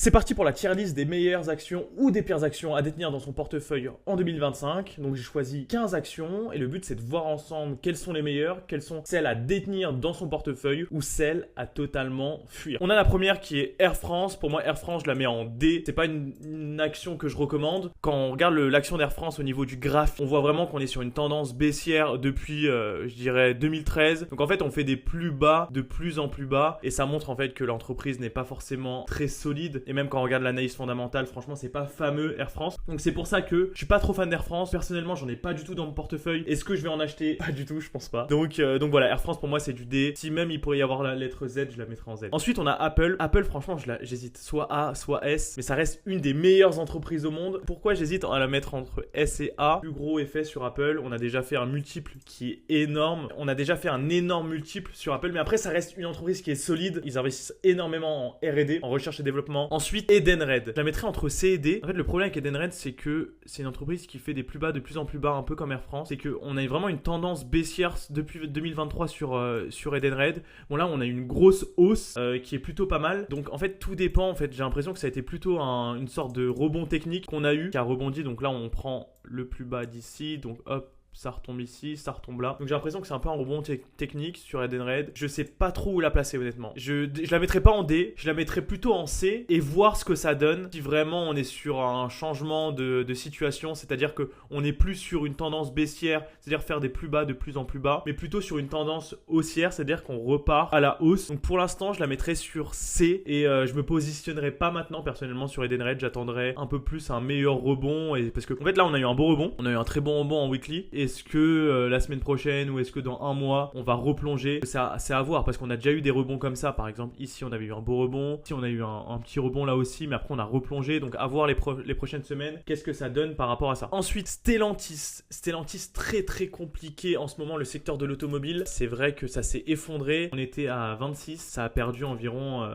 C'est parti pour la tier list des meilleures actions ou des pires actions à détenir dans son portefeuille en 2025. Donc j'ai choisi 15 actions et le but c'est de voir ensemble quelles sont les meilleures, quelles sont celles à détenir dans son portefeuille ou celles à totalement fuir. On a la première qui est Air France. Pour moi Air France je la mets en D. C'est pas une action que je recommande. Quand on regarde l'action d'Air France au niveau du graphe, on voit vraiment qu'on est sur une tendance baissière depuis je dirais 2013. Donc en fait on fait des plus bas de plus en plus bas et ça montre en fait que l'entreprise n'est pas forcément très solide. Et même quand on regarde l'analyse fondamentale, franchement, c'est pas fameux Air France. Donc c'est pour ça que je suis pas trop fan d'Air France. Personnellement, j'en ai pas du tout dans mon portefeuille. Est-ce que je vais en acheter? Pas du tout, je pense pas. Donc voilà, Air France pour moi c'est du D. Si même il pourrait y avoir la lettre Z, je la mettrai en Z. Ensuite, on a Apple. Apple, franchement, j'hésite soit A, soit S. Mais ça reste une des meilleures entreprises au monde. Pourquoi j'hésite à la mettre entre S et A? Plus gros effet sur Apple. On a déjà fait un multiple qui est énorme. On a déjà fait un énorme multiple sur Apple. Mais après, ça reste une entreprise qui est solide. Ils investissent énormément en R&D, en recherche et développement. Ensuite, Edenred. Je la mettrais entre C et D. En fait, le problème avec Edenred, c'est que c'est une entreprise qui fait des plus bas de plus en plus bas, un peu comme Air France. C'est qu'on a vraiment une tendance baissière depuis 2023 sur Edenred. Bon, là, on a une grosse hausse qui est plutôt pas mal. Donc, en fait, tout dépend. En fait, j'ai l'impression que ça a été plutôt une sorte de rebond technique qu'on a eu, qui a rebondi. Donc là, on prend le plus bas d'ici. Donc, hop. Ça retombe ici, ça retombe là. Donc j'ai l'impression que c'est un peu un rebond technique sur Edenred. Je sais pas trop où la placer honnêtement. Je la mettrai pas en D, je la mettrai plutôt en C et voir ce que ça donne. Si vraiment on est sur un changement de situation, c'est-à-dire qu'on n'est plus sur une tendance baissière, c'est-à-dire faire des plus bas de plus en plus bas, mais plutôt sur une tendance haussière, c'est-à-dire qu'on repart à la hausse. Donc pour l'instant, je la mettrai sur C et je me positionnerai pas maintenant personnellement sur Edenred. J'attendrai un peu plus un meilleur rebond parce que en fait là on a eu un beau rebond, on a eu un très bon rebond en weekly. Est-ce que la semaine prochaine ou est-ce que dans un mois on va replonger? C'est à voir parce qu'on a déjà eu des rebonds comme ça. Par exemple ici on avait eu un beau rebond, ici on a eu un petit rebond là aussi, mais après on a replongé. Donc à voir les prochaines semaines qu'est-ce que ça donne par rapport à ça. Ensuite Stellantis très très compliqué en ce moment, le secteur de l'automobile. C'est vrai que ça s'est effondré, on était à 26, ça a perdu environ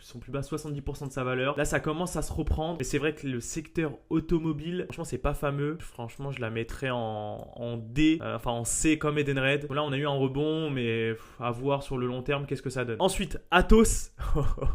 son plus bas 70% de sa valeur. Là ça commence à se reprendre et c'est vrai que le secteur automobile, franchement c'est pas fameux. Franchement je la mettrais en D, enfin en C comme Edenred. Bon, là on a eu un rebond mais à voir sur le long terme qu'est-ce que ça donne. Ensuite Atos.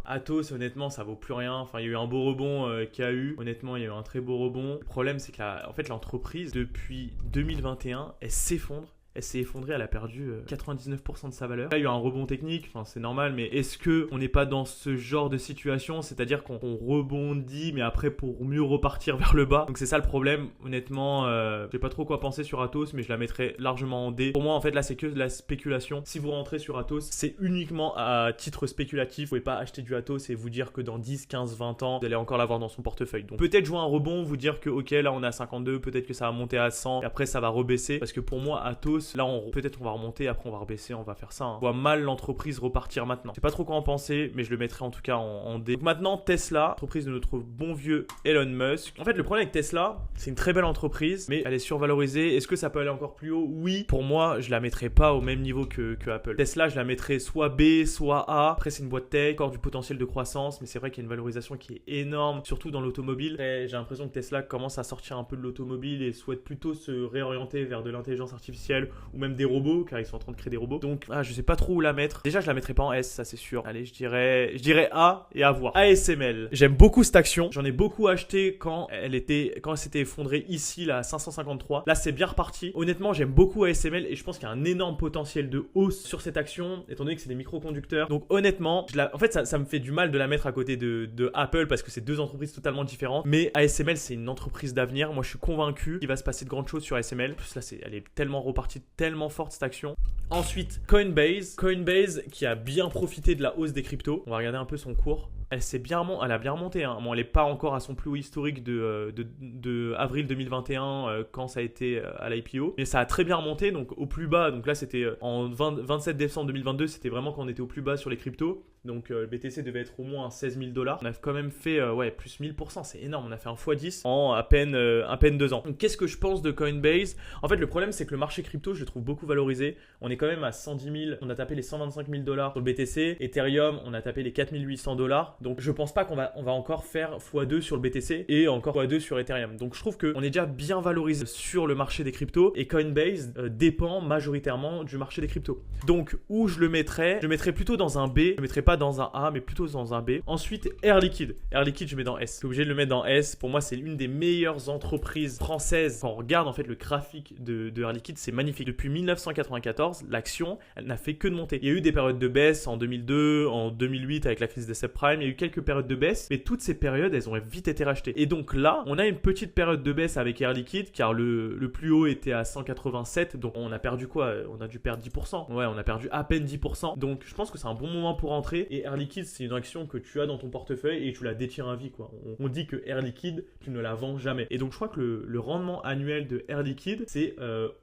Atos honnêtement ça vaut plus rien. Enfin il y a eu un beau rebond qu'il y a eu. Honnêtement il y a eu un très beau rebond. Le problème c'est que en fait l'entreprise depuis 2021 elle s'effondre. Elle s'est effondrée, elle a perdu 99% de sa valeur. Là, il y a eu un rebond technique, enfin, c'est normal, mais est-ce qu'on n'est pas dans ce genre de situation? C'est-à-dire qu'on rebondit, mais après pour mieux repartir vers le bas. Donc c'est ça le problème. Honnêtement, je sais pas trop quoi penser sur Atos, mais je la mettrais largement en D. Pour moi, en fait, là, c'est que de la spéculation. Si vous rentrez sur Atos, c'est uniquement à titre spéculatif. Vous pouvez pas acheter du Atos et vous dire que dans 10, 15, 20 ans, vous allez encore l'avoir dans son portefeuille. Donc peut-être jouer un rebond, vous dire que ok, là on est à 52, peut-être que ça va monter à 100, et après ça va rebaisser. Parce que pour moi, Atos, là peut-être on va remonter, après on va rebaisser, on va faire ça. Je vois mal l'entreprise repartir maintenant. Je sais pas trop quoi en penser, mais je le mettrai en tout cas en D. Donc maintenant Tesla, entreprise de notre bon vieux Elon Musk. En fait le problème avec Tesla, c'est une très belle entreprise, mais elle est survalorisée. Est-ce que ça peut aller encore plus haut? Oui. Pour moi, je la mettrai pas au même niveau que Apple. Tesla, je la mettrai soit B, soit A. Après c'est une boîte tech, encore du potentiel de croissance, mais c'est vrai qu'il y a une valorisation qui est énorme, surtout dans l'automobile. J'ai l'impression que Tesla commence à sortir un peu de l'automobile et souhaite plutôt se réorienter vers de l'intelligence artificielle ou même des robots, car ils sont en train de créer des robots. Donc je sais pas trop où la mettre. Déjà je la mettrai pas en S, ça c'est sûr. Allez, je dirais A et à voir. ASML, j'aime beaucoup cette action. J'en ai beaucoup acheté quand elle s'était effondrée ici là à 553. Là c'est bien reparti. Honnêtement j'aime beaucoup ASML et je pense qu'il y a un énorme potentiel de hausse sur cette action étant donné que c'est des microconducteurs. Donc honnêtement en fait ça me fait du mal de la mettre à côté de Apple parce que c'est deux entreprises totalement différentes. Mais ASML c'est une entreprise d'avenir. Moi je suis convaincu qu'il va se passer de grandes choses sur ASML. En plus là elle est tellement repartie, tellement forte cette action. Ensuite Coinbase qui a bien profité de la hausse des cryptos. On va regarder un peu son cours. Elle a bien remonté. Hein. Bon, elle n'est pas encore à son plus haut historique de avril 2021 quand ça a été à l'IPO. Mais ça a très bien remonté, donc au plus bas. Donc là, c'était en 27 décembre 2022, c'était vraiment quand on était au plus bas sur les cryptos. Donc le BTC devait être au moins à 16 000 $. On a quand même fait plus 1000%, c'est énorme. On a fait un x10 en à peine 2 ans. Donc qu'est-ce que je pense de Coinbase? En fait, le problème, c'est que le marché crypto, je le trouve beaucoup valorisé. On est quand même à 110 000, on a tapé les 125 000 $ sur le BTC. Ethereum, on a tapé les 4 800 $. Donc je pense pas qu'on va encore faire x2 sur le BTC et encore x2 sur Ethereum. Donc je trouve qu'on est déjà bien valorisé sur le marché des cryptos et Coinbase dépend majoritairement du marché des cryptos. Donc où je le mettrais? Je le mettrais plutôt dans un B, je le mettrais pas dans un A mais plutôt dans un B. Ensuite Air Liquide. Air Liquide je mets dans S. Je suis obligé de le mettre dans S. Pour moi c'est l'une des meilleures entreprises françaises. Quand on regarde en fait le graphique de Air Liquide, c'est magnifique. Depuis 1994, l'action elle n'a fait que de monter. Il y a eu des périodes de baisse en 2002, en 2008 avec la crise des subprimes, il y a eu quelques périodes de baisse, mais toutes ces périodes elles ont vite été rachetées. Et donc là, on a une petite période de baisse avec Air Liquide car le plus haut était à 187, donc on a perdu quoi? On a dû perdre 10%. Ouais, on a perdu à peine 10%. Donc je pense que c'est un bon moment pour entrer. Et Air Liquide, c'est une action que tu as dans ton portefeuille et tu la détiens à vie, quoi. On dit que Air Liquide, tu ne la vends jamais. Et donc je crois que le rendement annuel de Air Liquide, c'est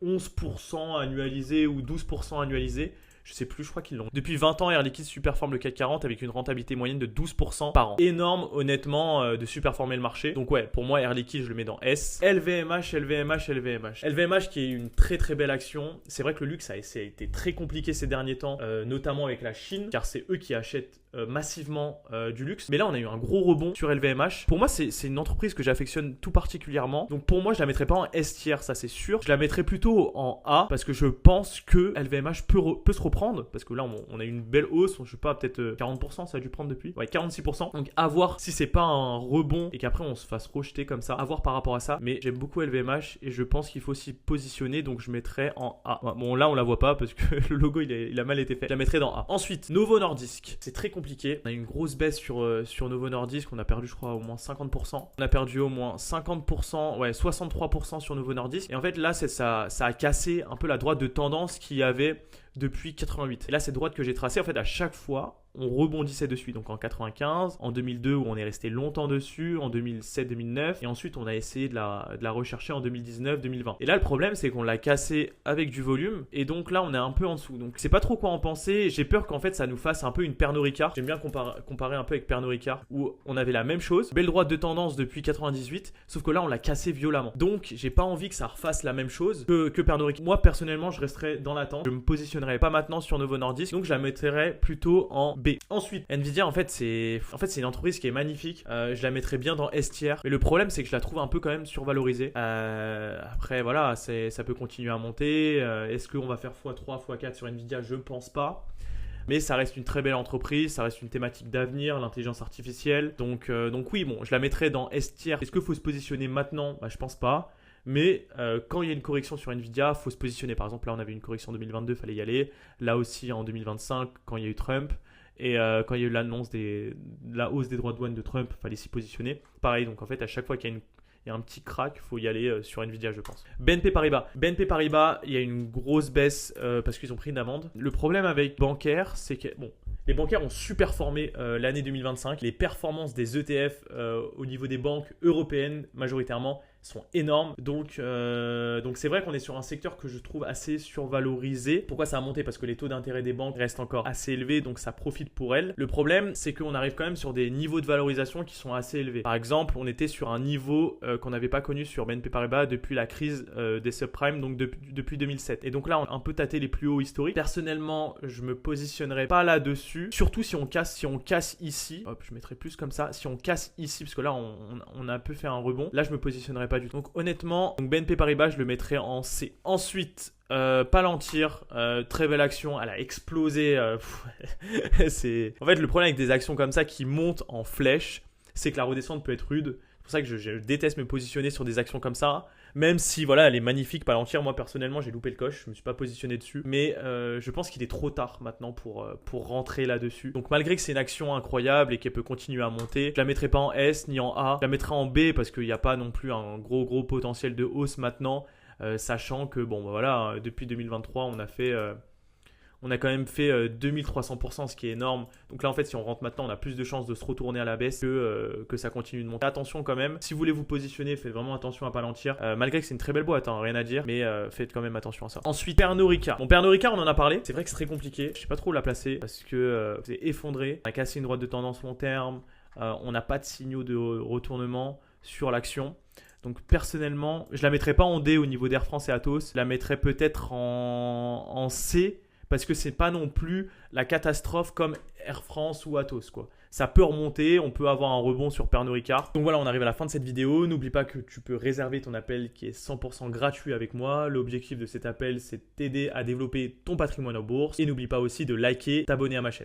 11% annualisé ou 12% annualisé. Je sais plus, je crois qu'ils l'ont. Depuis 20 ans, Air Liquide superforme le CAC 40 avec une rentabilité moyenne de 12% par an. Énorme, honnêtement, de superformer le marché. Donc ouais, pour moi, Air Liquide, je le mets dans S. LVMH, LVMH, LVMH. LVMH qui est une très très belle action. C'est vrai que le luxe a été très compliqué ces derniers temps, notamment avec la Chine, car c'est eux qui achètent massivement du luxe. Mais là, on a eu un gros rebond sur LVMH. Pour moi, c'est une entreprise que j'affectionne tout particulièrement. Donc pour moi, je la mettrai pas en S tier, ça c'est sûr. Je la mettrai plutôt en A parce que je pense que LVMH peut se reprendre parce que là, on a eu une belle hausse. Je sais pas, peut-être 40%, ça a dû prendre depuis. Ouais, 46%. Donc à voir si c'est pas un rebond et qu'après on se fasse rejeter comme ça. À voir par rapport à ça. Mais j'aime beaucoup LVMH et je pense qu'il faut s'y positionner. Donc je mettrai en A. Bon, là, on la voit pas parce que le logo, il a mal été fait. Je la mettrai dans A. Ensuite, Novo Nordisk. C'est très compliqué. On a eu une grosse baisse sur Novo Nordisk. On a perdu, je crois, au moins 50%. On a perdu au moins 50%, ouais, 63% sur Novo Nordisk. Et en fait, là, ça a cassé un peu la droite de tendance qu'il y avait depuis 88. Et là, cette droite que j'ai tracée, en fait, à chaque fois, on rebondissait dessus. Donc en 95, en 2002 où on est resté longtemps dessus, en 2007-2009 et ensuite on a essayé de la rechercher en 2019-2020. Et là le problème c'est qu'on l'a cassé avec du volume et donc là on est un peu en dessous. Donc c'est pas trop quoi en penser. J'ai peur qu'en fait ça nous fasse un peu une Pernod Ricard. J'aime bien comparer un peu avec Pernod Ricard où on avait la même chose, belle droite de tendance depuis 98, sauf que là on l'a cassé violemment. Donc j'ai pas envie que ça refasse la même chose que Pernod Ricard. Moi personnellement je resterai dans l'attente. Je me positionnerai pas maintenant sur Novo Nordisk, donc je la mettrai plutôt en B. Ensuite, Nvidia, en fait, c'est une entreprise qui est magnifique. Je la mettrais bien dans S tier. Mais le problème, c'est que je la trouve un peu quand même survalorisée. Après, voilà, ça peut continuer à monter. Est-ce qu'on va faire x3, x4 sur Nvidia? Je ne pense pas. Mais ça reste une très belle entreprise, ça reste une thématique d'avenir, l'intelligence artificielle. Donc oui, bon, je la mettrais dans S tier. Est-ce qu'il faut se positionner maintenant? Je pense pas. Mais quand il y a une correction sur Nvidia, il faut se positionner. Par exemple, là, on avait une correction en 2022, il fallait y aller. Là aussi, en 2025, quand il y a eu Trump. Et quand il y a eu l'annonce de la hausse des droits de douane de Trump, il fallait s'y positionner. Pareil, donc en fait, à chaque fois qu'il y a un petit crack, il faut y aller sur Nvidia, je pense. BNP Paribas, il y a une grosse baisse parce qu'ils ont pris une amende. Le problème avec bancaire, c'est que les bancaires ont superformé l'année 2025. Les performances des ETF au niveau des banques européennes, majoritairement, sont énormes. Donc c'est vrai qu'on est sur un secteur que je trouve assez survalorisé. Pourquoi ça a monté? Parce que les taux d'intérêt des banques restent encore assez élevés, donc ça profite pour elles. Le problème, c'est qu'on arrive quand même sur des niveaux de valorisation qui sont assez élevés. Par exemple, on était sur un niveau qu'on n'avait pas connu sur BNP Paribas depuis la crise des subprimes, donc depuis 2007. Et donc là, on a un peu tâté les plus hauts historiques. Personnellement, je me positionnerai pas là-dessus, surtout si on casse ici. Hop, je mettrai plus comme ça. Si on casse ici, parce que là, on a un peu fait un rebond. Là, je me positionnerai pas du tout. Donc honnêtement, BNP Paribas, je le mettrai en C. Ensuite, Palantir, très belle action, elle a explosé. En fait, le problème avec des actions comme ça qui montent en flèche, c'est que la redescente peut être rude. C'est pour ça que je déteste me positionner sur des actions comme ça. Même si voilà, elle est magnifique, Palantir. Moi personnellement, j'ai loupé le coche, je me suis pas positionné dessus. Mais je pense qu'il est trop tard maintenant pour rentrer là-dessus. Donc malgré que c'est une action incroyable et qu'elle peut continuer à monter, je la mettrai pas en S ni en A. Je la mettrai en B parce qu'il n'y a pas non plus un gros potentiel de hausse maintenant. Sachant que voilà, depuis 2023, on a quand même fait 2300%, ce qui est énorme. Donc là, en fait, si on rentre maintenant, on a plus de chances de se retourner à la baisse que ça continue de monter. Attention quand même, si vous voulez vous positionner, faites vraiment attention à Palantir. Malgré que c'est une très belle boîte, rien à dire, mais faites quand même attention à ça. Ensuite, Pernod Ricard. Bon, Pernod Ricard, on en a parlé. C'est vrai que c'est très compliqué. Je sais pas trop où la placer parce que c'est effondré. On a cassé une droite de tendance long terme. On n'a pas de signaux de retournement sur l'action. Donc personnellement, je la mettrais pas en D au niveau d'Air France et Atos. Je la mettrais peut-être en C. parce que c'est pas non plus la catastrophe comme Air France ou Atos, quoi. Ça peut remonter, on peut avoir un rebond sur Pernod Ricard. Donc voilà, on arrive à la fin de cette vidéo. N'oublie pas que tu peux réserver ton appel qui est 100% gratuit avec moi. L'objectif de cet appel, c'est de t'aider à développer ton patrimoine en bourse. Et n'oublie pas aussi de liker, t'abonner à ma chaîne.